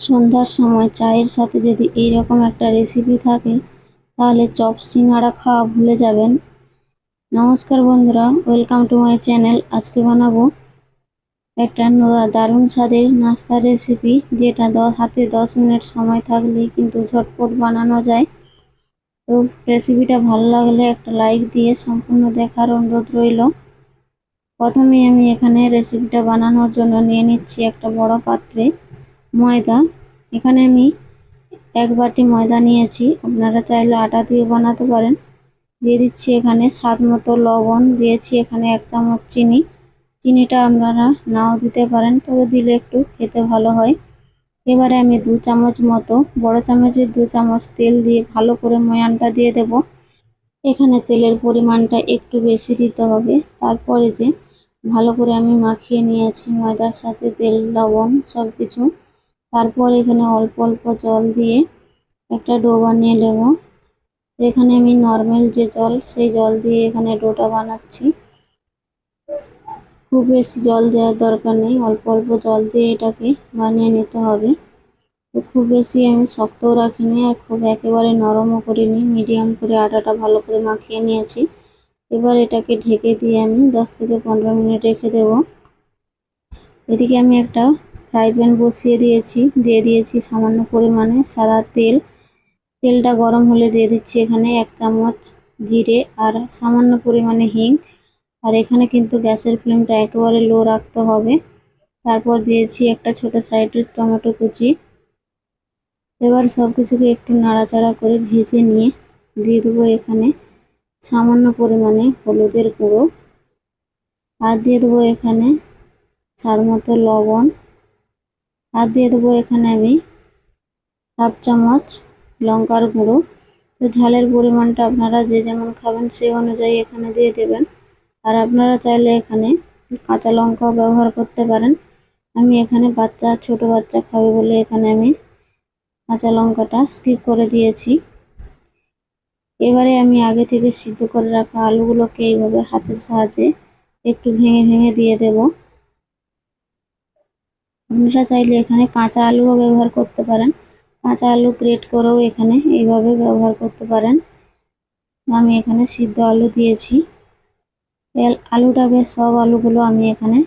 সন্ধ্যার সময় চায়ের সাথে যদি এইরকম একটা রেসিপি থাকে তাহলে চপ সিঙ্গাড়া খাওয়া ভুলে যাবেন। নমস্কার বন্ধুরা, ওয়েলকাম টু মাই চ্যানেল। আজকে বানাবো একটা দারুণ স্বাদের নাস্তার রেসিপি, যেটা হাতে 10 মিনিট সময় থাকলেই কিন্তু ঝটপট বানানো যায়। তো রেসিপিটা ভালো লাগলে একটা লাইক দিয়ে সম্পূর্ণ দেখার অনুরোধ রইল। প্রথমে আমি এখানে রেসিপিটা বানানোর জন্য নিয়ে নিচ্ছি একটা বড় পাত্রে ময়দা। এখানে আমি 1 বাটি ময়দা নিয়েছি, আপনারা চাইলে আটা দিয়ে বানাতে পারেন। দিয়ে দিচ্ছি এখানে স্বাদ মতো লবণ, দিয়েছি এখানে 1 চামচ চিনি। চিনিটা আপনারা নাও দিতে পারেন, তবে দিলে একটু খেতে ভালো হয়। এবারে আমি 2 চামচ মতো, বড় চামচের 2 চামচ তেল দিয়ে ভালো করে ময়ানটা দিয়ে দেব। এখানে তেলের পরিমাণটা একটু বেশি দিতে হবে। তারপরে যে ভালো করে আমি মাখিয়ে নিয়েছি ময়দার সাথে তেল, লবণ সব কিছু। তারপর এখানে অল্প অল্প জল দিয়ে একটা ডো বানিয়ে নেব। এখানে আমি নর্মাল যে জল, সেই জল দিয়ে এখানে ডোটা বানাচ্ছি। খুব বেশি জল দেওয়ার দরকার নেই, অল্প অল্প জল দিয়ে এটাকে বানিয়ে নিতে হবে। তো খুব বেশি আমি শক্তও রাখিনি আর খুব একেবারে নরমও করিনি, মিডিয়াম করে আটাটা ভালো করে মাখিয়ে নিয়েছি। এবার এটাকে ঢেকে দিয়ে আমি 10 থেকে 15 মিনিট রেখে দেব। এদিকে আমি একটা ফ্রাই প্যান বসিয়ে দিয়েছি, দিয়ে দিয়েছি সামান্য পরিমাণে সাদা তেল। তেলটা গরম হলে দিয়ে দিচ্ছি এখানে 1 চামচ জিরে আর সামান্য পরিমাণে হিং। আর এখানে কিন্তু গ্যাসের ফ্লেমটা একেবারে লো রাখতে হবে। তারপর দিয়েছি একটা ছোট সাইজের টমেটো কুচি। এবার সবকিছুকে একটু নাড়াচাড়া করে ভেজে নিয়ে দিয়ে দেবো এখানে সামান্য পরিমাণে হলুদের গুঁড়ো। আর দিয়ে দেবো এখানে স্বাদ মতো লবণ। আর দিয়ে দেবো এখানে আমি 1/2 চামচ লঙ্কার গুঁড়ো। তো ঝালের পরিমাণটা আপনারা যে যেমন খাবেন সেই অনুযায়ী এখানে দিয়ে দেবেন। আর আপনারা চাইলে এখানে কাঁচা লঙ্কাও ব্যবহার করতে পারেন। আমি এখানে ছোট বাচ্চা খাবে বলে এখানে আমি কাঁচা লঙ্কাটা স্কিপ করে দিয়েছি। এবারে আমি আগে থেকে সিদ্ধ করে রাখা আলুগুলোকে এইভাবে হাতের সাহায্যে একটু ভেঙে ভেঙে দিয়ে দেব। আপনারা চাইলে এখানে কাঁচা আলুও ব্যবহার করতে পারেন, কাঁচা আলু গ্রেট করেও এখানে এইভাবে ব্যবহার করতে পারেন। আমি এখানে সিদ্ধ আলু দিয়েছি। আলুটাকে সব আলুগুলো আমি এখানে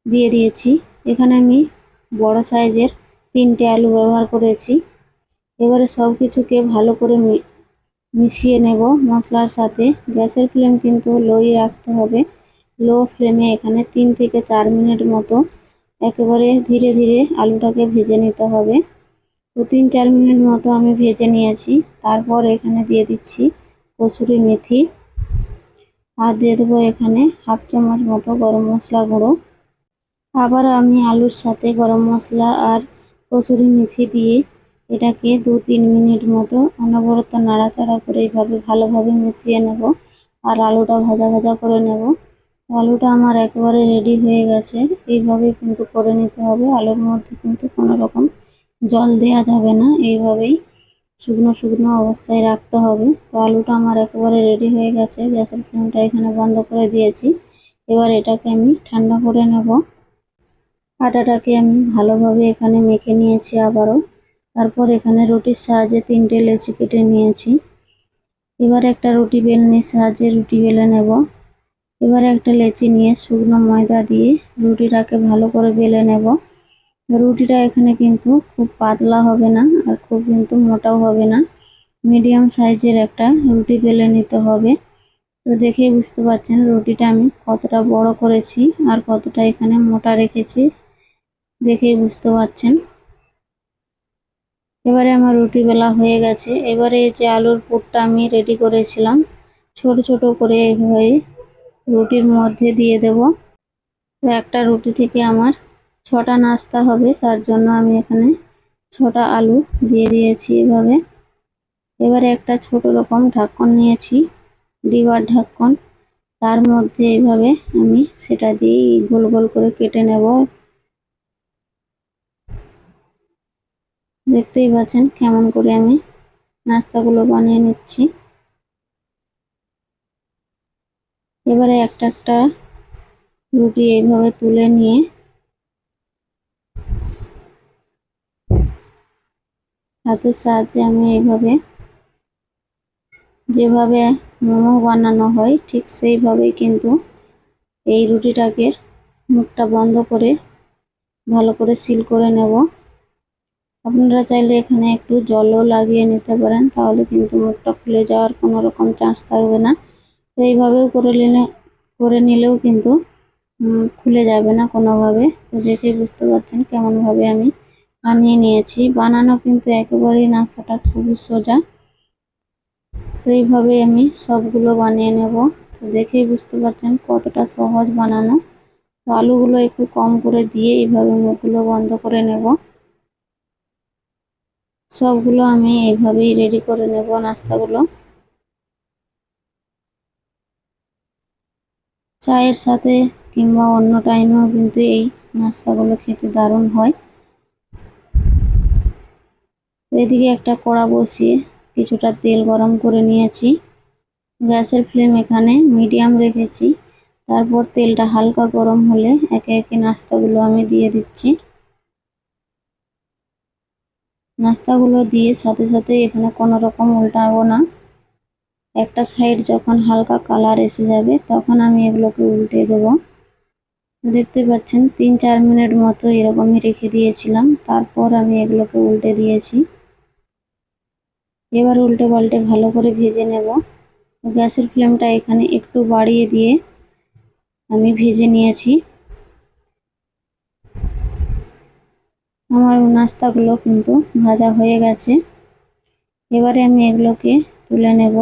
দিয়ে দিয়েছি। এখানে আমি বড় সাইজের 3টে আলু ব্যবহার করেছি। এবারে সব কিছুকে ভালো করে মিশিয়ে নেব মশলার সাথে। গ্যাসের ফ্লেম কিন্তু লোই রাখতে হবে। লো ফ্লেমে এখানে 3 থেকে 4 মিনিট মতো একেবারে ধীরে ধীরে আলুটাকে ভেজে নিতে হবে। তো 3-4 মিনিট মতো আমি ভেজে নিয়েছি। তারপর এখানে দিয়ে দিচ্ছি কসুরি মেথি। আর দিয়ে দেবো এখানে 1/2 চামচ মতো গরম মশলা গুঁড়ো। আবার আমি আলুর সাথে গরম মশলা আর কসুরি মেথি দিয়ে এটাকে 2-3 মিনিট মতো অনবরত নাড়াচাড়া করে এইভাবে ভালোভাবে মিশিয়ে নেব। আর আলুটা ভাজা ভাজা করে নেব। আলুটা আমার একেবারে রেডি হয়ে গেছে। এইভাবে কিন্তু করে নিতে হবে। আলুর মধ্যে কিন্তু কোনো রকম জল দেওয়া যাবে না, এইভাবেই শুকনো শুকনো অবস্থায় রাখতে হবে। তো আলুটা আমার একেবারে রেডি হয়ে গেছে। গ্যাসের ফ্লেমটা এখানে বন্ধ করে দিয়েছি। এবার এটাকে আমি ঠান্ডা করে নেব। আটাটাকে আমি ভালোভাবে এখানে মেখে নিয়েছি আবারও। তারপর এখানে রুটির সাহায্যে 3টে লেচি কেটে নিয়েছি। এবার একটা রুটি বেলনির সাহায্যে রুটি বেলে নেব। এবারে একটা লেচি নিয়ে শুকনো ময়দা দিয়ে রুটিটাকে ভালো করে বেলে নেব। রুটিটা এখানে কিন্তু খুব পাতলা হবে না আর খুব কিন্তু মোটাও হবে না, মিডিয়াম সাইজের একটা রুটি বেলে নিতে হবে। তো দেখেই বুঝতে পারছেন রুটিটা আমি কতটা বড় করেছি আর কতটা এখানে মোটা রেখেছি, দেখেই বুঝতে পারছেন। এবারে আমার রুটি বেলা হয়ে গেছে। এবারে যে আলুর পুরটা আমি রেডি করেছিলাম, ছোট ছোট করে এইভাবে রুটির মধ্যে দিয়ে দেব। তো একটা রুটি থেকে আমার 6টা নাস্তা হবে, তার জন্য আমি এখানে 6টা আলু দিয়ে দিয়েছি এভাবে। এবারে একটা ছোট রকম ঢাকন নিয়েছি, ডিবার ঢাকন। তার মধ্যে এইভাবে আমি সেটা দিয়ে গোল গোল করে কেটে নেব। দেখতেই পাচ্ছেন কেমন করে আমি নাস্তাগুলো বানিয়ে নিচ্ছি। এবারে একটা একটা রুটি এইভাবে তুলে নিয়ে হাতের সাহায্যে আমি এইভাবে, যেভাবে মোমো বানানো হয় ঠিক সেইভাবেই কিন্তু এই রুটিটাকে মুখটা বন্ধ করে ভালো করে সিল করে নেব। আপনারা চাইলে এখানে একটু জলও লাগিয়ে নিতে পারেন, তাহলে কিন্তু মুখটা খুলে যাওয়ার কোনো রকম চান্স থাকবে না। তো এইভাবেও করে নিলেও কিন্তু খুলে যাবে না কোনোভাবে। তো দেখেই বুঝতে পারছেন কেমনভাবে আমি বানিয়ে নিয়েছি। বানানো কিন্তু একেবারেই নাস্তাটা খুবই সোজা। তো এইভাবে আমি সবগুলো বানিয়ে নেব। তো দেখেই বুঝতে পারছেন কতটা সহজ বানানো। তো আলুগুলো একটু কম করে দিয়ে এইভাবে মুখগুলো বন্ধ করে নেব। সবগুলো আমি এইভাবেই রেডি করে নেব নাস্তাগুলো। চায়ের সাথে কিংবা অন্য টাইমেও কিন্তু এই নাস্তাগুলো খেতে দারুণ হয়। এদিকে একটা কড়া বসিয়ে কিছুটা তেল গরম করে নিয়েছি। গ্যাসের ফ্লেম এখানে মিডিয়াম রেখেছি। তারপর তেলটা হালকা গরম হলে একে একে নাস্তাগুলো আমি দিয়ে দিচ্ছি। নাস্তাগুলো দিয়ে সাথে সাথে এখানে কোনো রকম উল্টাবো না। একটা সাইড যখন হালকা কালার এসে যাবে তখন আমি এগুলোকে উল্টে দেবো। দেখতে পাচ্ছেন 3-4 মিনিট মতো এরকমই রেখে দিয়েছিলাম, তারপর আমি এগুলোকে উল্টে দিয়েছি। এবার উল্টে পাল্টে ভালো করে ভেজে নেব। গ্যাসের ফ্লেমটা এখানে একটু বাড়িয়ে দিয়ে আমি ভেজে নিয়েছি। আমার নাস্তাগুলো কিন্তু ভাজা হয়ে গেছে। এবারে আমি এগুলোকে তুলে নেব।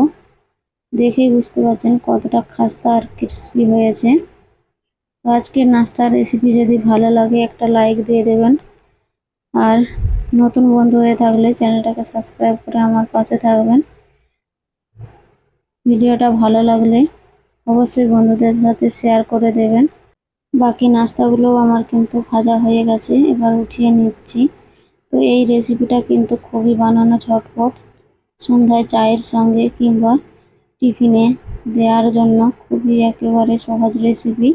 দেখেই বুঝতে পারছেন কতটা খাস্তা আর ক্রিস্পি হয়েছে। তো আজকের নাস্তার রেসিপি যদি ভালো লাগে একটা লাইক দিয়ে দেবেন, আর নতুন বন্ধু হয়ে থাকলে চ্যানেলটাকে সাবস্ক্রাইব করে আমার পাশে থাকবেন। ভিডিওটা ভালো লাগলে অবশ্যই বন্ধুদের সাথে শেয়ার করে দেবেন। বাকি নাস্তাগুলোও আমার কিন্তু ভাজা হয়ে গেছে, এবার উঠিয়ে নিচ্ছি। তো এই রেসিপিটা কিন্তু খুবই বানানো ঝটপট, সন্ধ্যায় চায়ের সঙ্গে কিংবা টিফিনে দেওয়ার জন্য খুবই একেবারে সহজ রেসিপি।